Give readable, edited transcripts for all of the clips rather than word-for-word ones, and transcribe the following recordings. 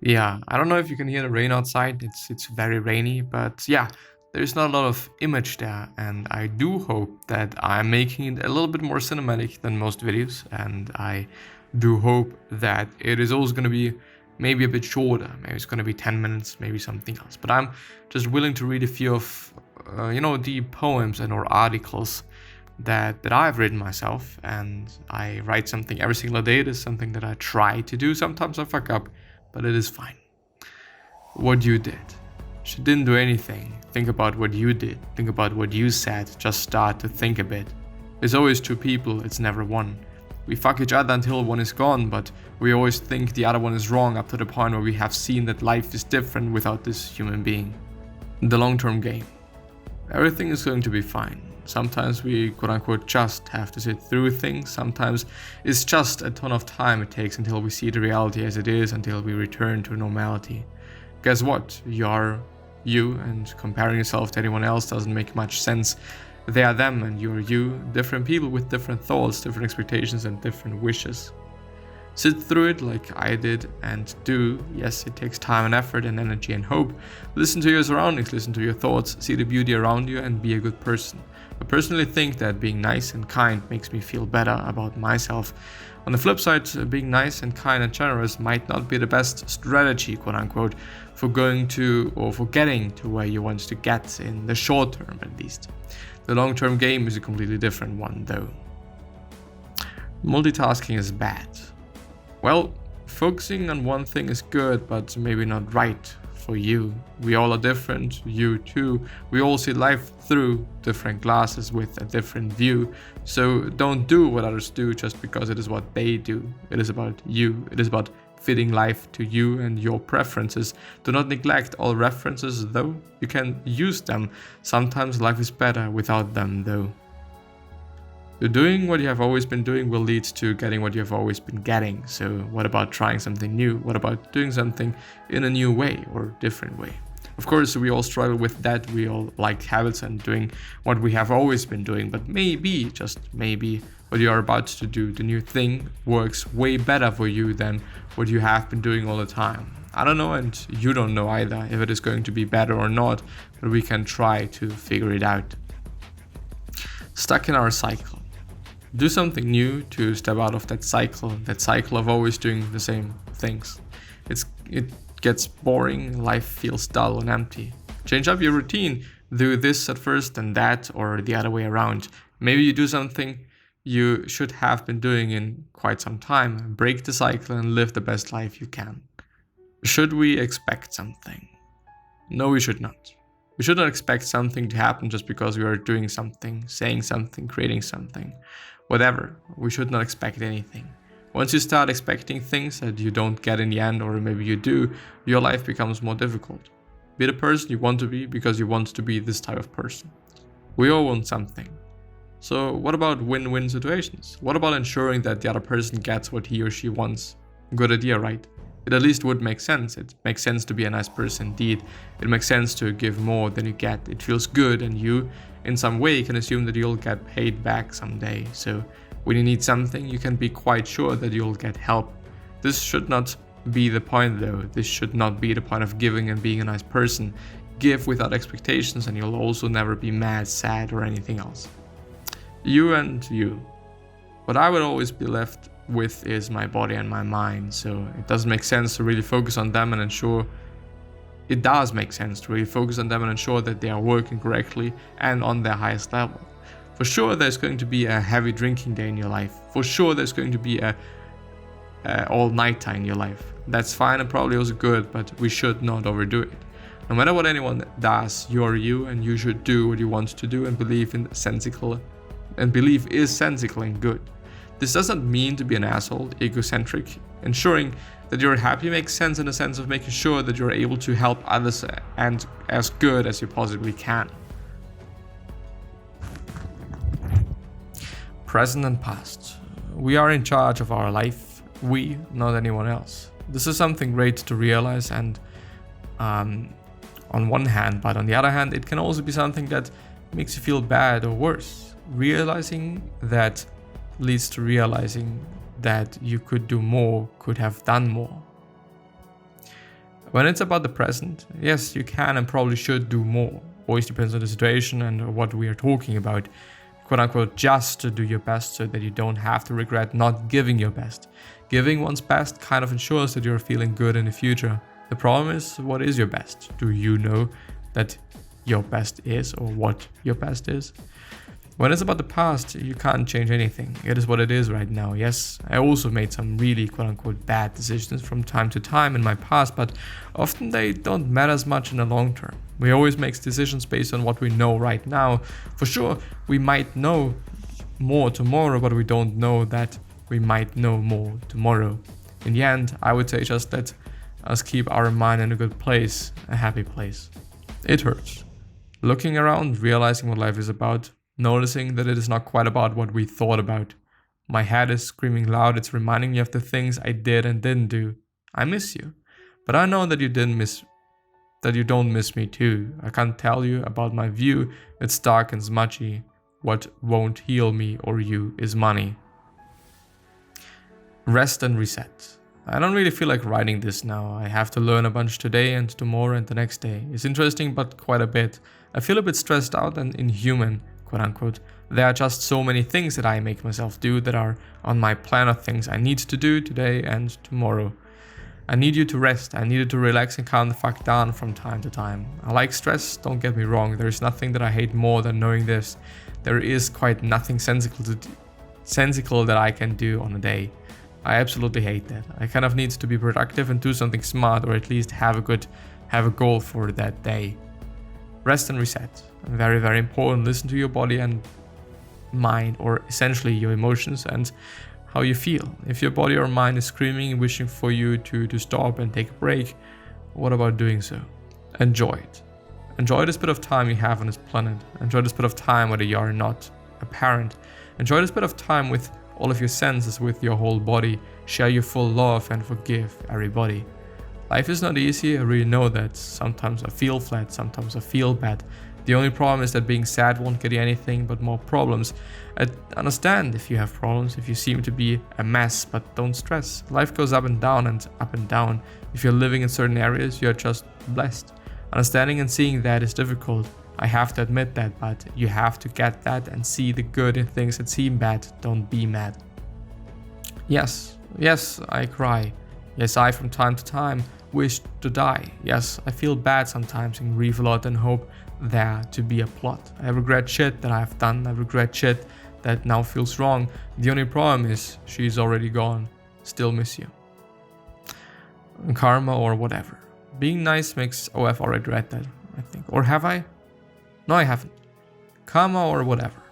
Yeah, I don't know if you can hear the rain outside. It's very rainy, but yeah, there's not a lot of image there, and I do hope that I'm making it a little bit more cinematic than most videos, and I do hope that it is also going to be maybe a bit shorter. Maybe it's going to be 10 minutes, maybe something else. But I'm just willing to read a few of the poems and or articles that I've written myself, and I write something every single day. It is something that I try to do. Sometimes I fuck up, but it is fine. What you did. She didn't do anything. Think about what you did. Think about what you said. Just start to think a bit. It's always two people, it's never one. We fuck each other until one is gone, but we always think the other one is wrong up to the point where we have seen that life is different without this human being. The long-term game. Everything is going to be fine. Sometimes we quote-unquote just have to sit through things. Sometimes it's just a ton of time it takes until we see the reality as it is, until we return to normality. Guess what? You are you, and comparing yourself to anyone else doesn't make much sense. They are them and you're you, different people with different thoughts, different expectations and different wishes. Sit through it like I did and do. Yes, it takes time and effort and energy and hope. Listen to your surroundings, listen to your thoughts, see the beauty around you and be a good person. I personally think that being nice and kind makes me feel better about myself. On the flip side, being nice and kind and generous might not be the best strategy, quote unquote, for going to or for getting to where you want to get in the short term at least. The long term game is a completely different one though. Multitasking is bad. Well, focusing on one thing is good, but maybe not right for you. We all are different, you too. We all see life through different glasses with a different view. So don't do what others do just because it is what they do. It is about you. It is about fitting life to you and your preferences. Do not neglect all references though. You can use them. Sometimes life is better without them though. Doing what you have always been doing will lead to getting what you have always been getting. So what about trying something new? What about doing something in a new way or different way? Of course, we all struggle with that. We all like habits and doing what we have always been doing. But maybe, just maybe, what you are about to do, the new thing, works way better for you than what you have been doing all the time. I don't know, and you don't know either, if it is going to be better or not, but we can try to figure it out. Stuck in our cycle. Do something new to step out of that cycle of always doing the same things. It gets boring, life feels dull and empty. Change up your routine, do this at first and that, or the other way around. Maybe you do something you should have been doing in quite some time. Break the cycle and live the best life you can. Should we expect something? No, we should not. We should not expect something to happen just because we are doing something, saying something, creating something. Whatever, we should not expect anything. Once you start expecting things that you don't get in the end, or maybe you do, your life becomes more difficult. Be the person you want to be because you want to be this type of person. We all want something. So what about win-win situations? What about ensuring that the other person gets what he or she wants? Good idea, right? It at least would make sense. It makes sense to be a nice person indeed. It makes sense to give more than you get. It feels good, and you, in some way, can assume that you'll get paid back someday. So when you need something, you can be quite sure that you'll get help. This should not be the point though. This should not be the point of giving and being a nice person. Give without expectations and you'll also never be mad, sad, or anything else. You and you. What I would always be left with is my body and my mind, so it doesn't make sense to really focus on them and ensure it does make sense to really focus on them and ensure that they are working correctly and on their highest level. For sure there's going to be a heavy drinking day in your life. For sure there's going to be a all night time in your life. That's fine and probably also good, but we should not overdo it. No matter what anyone does, you're you and you should do what you want to do and believe is sensical and good. This doesn't mean to be an asshole, egocentric. Ensuring that you're happy makes sense in the sense of making sure that you're able to help others and as good as you possibly can. Present and past. We are in charge of our life. We, not anyone else. This is something great to realize, and on one hand, but on the other hand, it can also be something that makes you feel bad or worse. Realizing that leads to realizing that you could do more, could have done more. When it's about the present, yes, you can and probably should do more. Always depends on the situation and what we are talking about. Quote unquote, just to do your best so that you don't have to regret not giving your best. Giving one's best kind of ensures that you're feeling good in the future. The problem is, what is your best? Do you know that your best is, or what your best is? When it's about the past, you can't change anything. It is what it is right now. Yes, I also made some really quote-unquote bad decisions from time to time in my past, but often they don't matter as much in the long term. We always make decisions based on what we know right now. For sure, we might know more tomorrow, but we don't know that we might know more tomorrow. In the end, I would say just let us keep our mind in a good place, a happy place. It hurts. Looking around, realizing what life is about, noticing that it is not quite about what we thought about. My head is screaming loud, it's reminding me of the things I did and didn't do. I miss you, but I know that you don't miss me too. I can't tell you about my view, it's dark and smudgy. What won't heal me or you is money. Rest and reset. I don't really feel like writing this now. I have to learn a bunch today and tomorrow and the next day. It's interesting, but quite a bit. I feel a bit stressed out and inhuman, quote unquote. There are just so many things that I make myself do that are on my plan of things I need to do today and tomorrow. I need you to rest. I need you to relax and calm the fuck down from time to time. I like stress, don't get me wrong. There is nothing that I hate more than knowing this. There is quite nothing sensical that I can do on a day. I absolutely hate that. I kind of need to be productive and do something smart, or at least have a goal for that day. Rest and reset. Very, very important. Listen to your body and mind, or essentially your emotions and how you feel. If your body or mind is screaming and wishing for you to stop and take a break, what about doing so? Enjoy it. Enjoy this bit of time you have on this planet. Enjoy this bit of time whether you are not a parent. Enjoy this bit of time with all of your senses, with your whole body. Share your full love and forgive everybody. Life is not easy, I really know that. Sometimes I feel flat, sometimes I feel bad. The only problem is that being sad won't get you anything but more problems. I understand if you have problems, if you seem to be a mess, but don't stress. Life goes up and down and up and down. If you're living in certain areas, you're just blessed. Understanding and seeing that is difficult. I have to admit that, but you have to get that and see the good in things that seem bad. Don't be mad. Yes, I cry. Yes, I from time to time wish to die. Yes, I feel bad sometimes and grieve a lot and hope there to be a plot. I regret shit that I've done. I regret shit that now feels wrong. The only problem is she's already gone. Still miss you. Karma or whatever. Being nice makes... Oh, I've already read that, I think. Or have I? No, I haven't. Karma or whatever.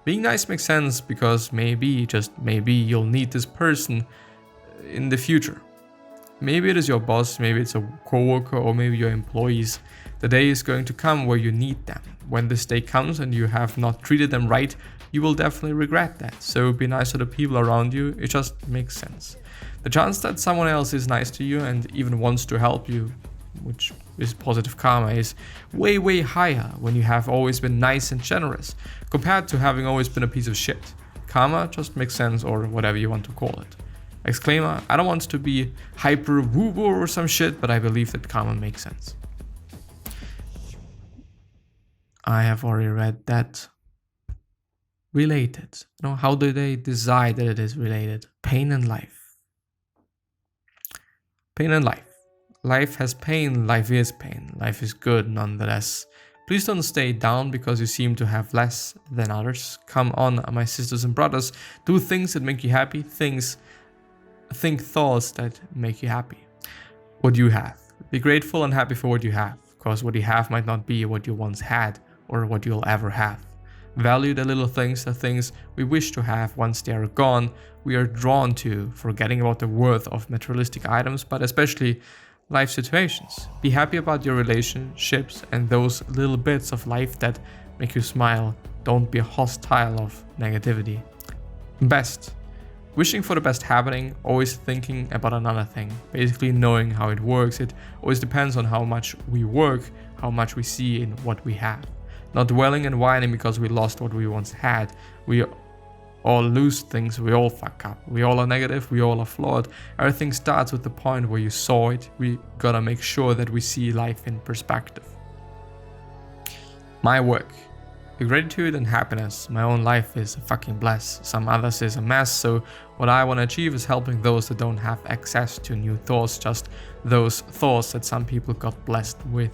Being nice makes sense because maybe, just maybe, you'll need this person in the future. Maybe it is your boss, maybe it's a coworker, or maybe your employees. The day is going to come where you need them. When this day comes and you have not treated them right, you will definitely regret that. So be nice to the people around you, it just makes sense. The chance that someone else is nice to you and even wants to help you, which is positive karma, is way, way higher when you have always been nice and generous, compared to having always been a piece of shit. Karma just makes sense, or whatever you want to call it. Exclaimer, I don't want to be hyper woo-woo or some shit, but I believe that karma makes sense. I have already read that. Related. How do they decide that it is related? Pain and life. Pain and life. Life has pain, life is pain. Life is good nonetheless. Please don't stay down because you seem to have less than others. Come on, my sisters and brothers. Do things that make you happy. Think thoughts that make you happy. What you have. Be grateful and happy for what you have, because what you have might not be what you once had or what you'll ever have. Value the little things, the things we wish to have once they are gone, we are drawn to, forgetting about the worth of materialistic items, but especially life situations. Be happy about your relationships and those little bits of life that make you smile. Don't be hostile of negativity. Best. Wishing for the best happening, always thinking about another thing. Basically knowing how it works. It always depends on how much we work, how much we see in what we have. Not dwelling and whining because we lost what we once had. We all lose things, we all fuck up. We all are negative, we all are flawed. Everything starts with the point where you saw it. We gotta make sure that we see life in perspective. My work. With gratitude and happiness, my own life is a fucking bless. Some others is a mess, so what I want to achieve is helping those that don't have access to new thoughts, just those thoughts that some people got blessed with.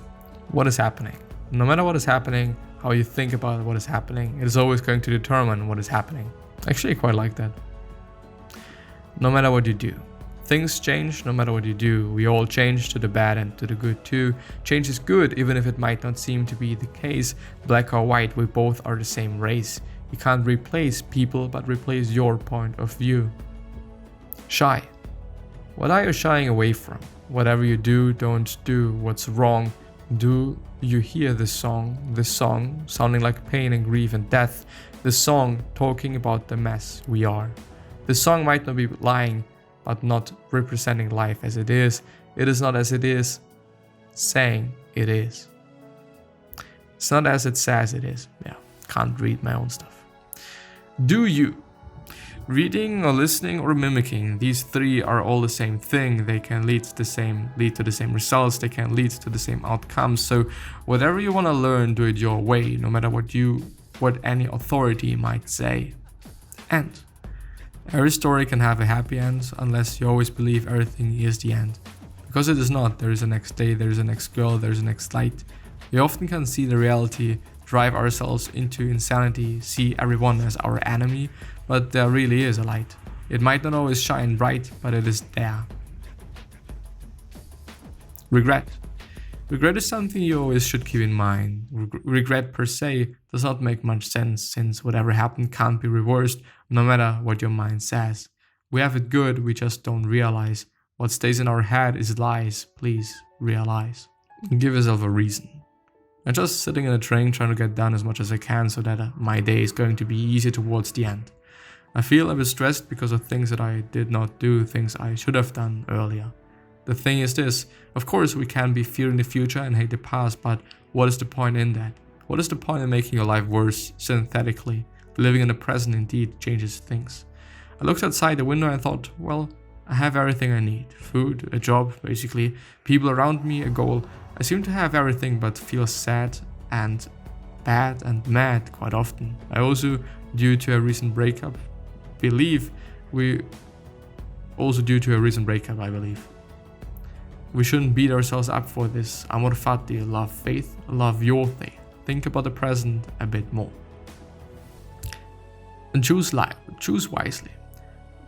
What is happening? No matter what is happening, how you think about what is happening, it is always going to determine what is happening. Actually, I quite like that. No matter what you do. Things change no matter what you do. We all change, to the bad and to the good too. Change is good, even if it might not seem to be the case. Black or white, we both are the same race. You can't replace people, but replace your point of view. Shy. What are you shying away from? Whatever you do, don't do what's wrong. Do you hear this song? This song sounding like pain and grief and death. This song talking about the mess we are. This song might not be lying, but not representing life as it is. It is not as it is, saying it is. It's not as it says it is. Yeah, can't read my own stuff. Do you? Reading or listening or mimicking, these three are all the same thing. They can lead to the same results. They can lead to the same outcomes. So whatever you want to learn, do it your way, no matter what any authority might say. And every story can have a happy end, unless you always believe everything is the end. Because it is not. There is a next day, there is a next girl, there is a next light. We often can see the reality, drive ourselves into insanity, see everyone as our enemy, but there really is a light. It might not always shine bright, but it is there. Regret. Regret is something you always should keep in mind. Regret per se does not make much sense, since whatever happened can't be reversed, no matter what your mind says. We have it good, we just don't realize. What stays in our head is lies. Please realize. Give yourself a reason. I'm just sitting in a train trying to get done as much as I can so that my day is going to be easier towards the end. I feel a bit stressed because of things that I did not do, things I should have done earlier. The thing is this, of course we can be fearing the future and hate the past, but what is the point in that? What is the point in making your life worse synthetically? Living in the present indeed changes things. I looked outside the window and thought, well, I have everything I need. Food, a job, basically, people around me, a goal. I seem to have everything but feel sad and bad and mad quite often. I also, due to a recent breakup, I believe. We shouldn't beat ourselves up for this. Amor fati, love faith, love your faith. Think about the present a bit more. And choose wisely.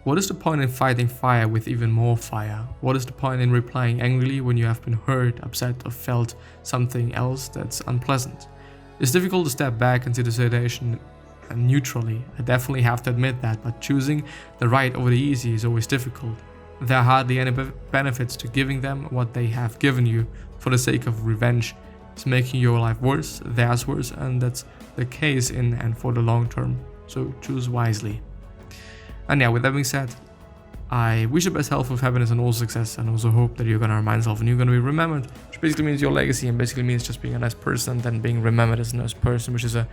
What is the point in fighting fire with even more fire? What is the point in replying angrily when you have been hurt, upset, or felt something else that's unpleasant? It's difficult to step back into the situation neutrally. I definitely have to admit that, but choosing the right over the easy is always difficult. There are hardly any benefits to giving them what they have given you for the sake of revenge. It's making your life worse, theirs worse, and that's the case in and for the long term. So choose wisely. And yeah, with that being said, I wish you best health with happiness and all success, and also hope that you're gonna remind yourself and you're gonna be remembered, which basically means your legacy, and basically means just being a nice person, then being remembered as a nice person, which is a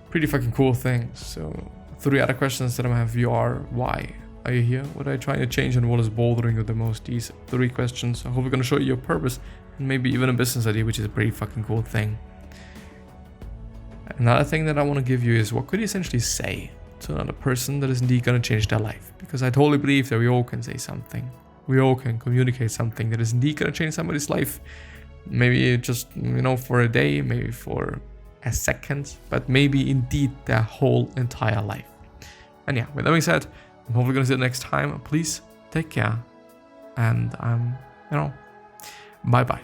pretty fucking cool thing. So 3 other questions that I have for you are: why are you here? What are you trying to change, and what is bothering you the most? These 3 questions. I hope we're gonna show you your purpose, and maybe even a business idea, which is a pretty fucking cool thing. Another thing that I want to give you is, what could you essentially say to another person that is indeed going to change their life? Because I totally believe that we all can say something. We all can communicate something that is indeed going to change somebody's life. Maybe just, for a day, maybe for a second, but maybe indeed their whole entire life. And yeah, with that being said, I'm hopefully going to see you next time. Please take care. And bye-bye.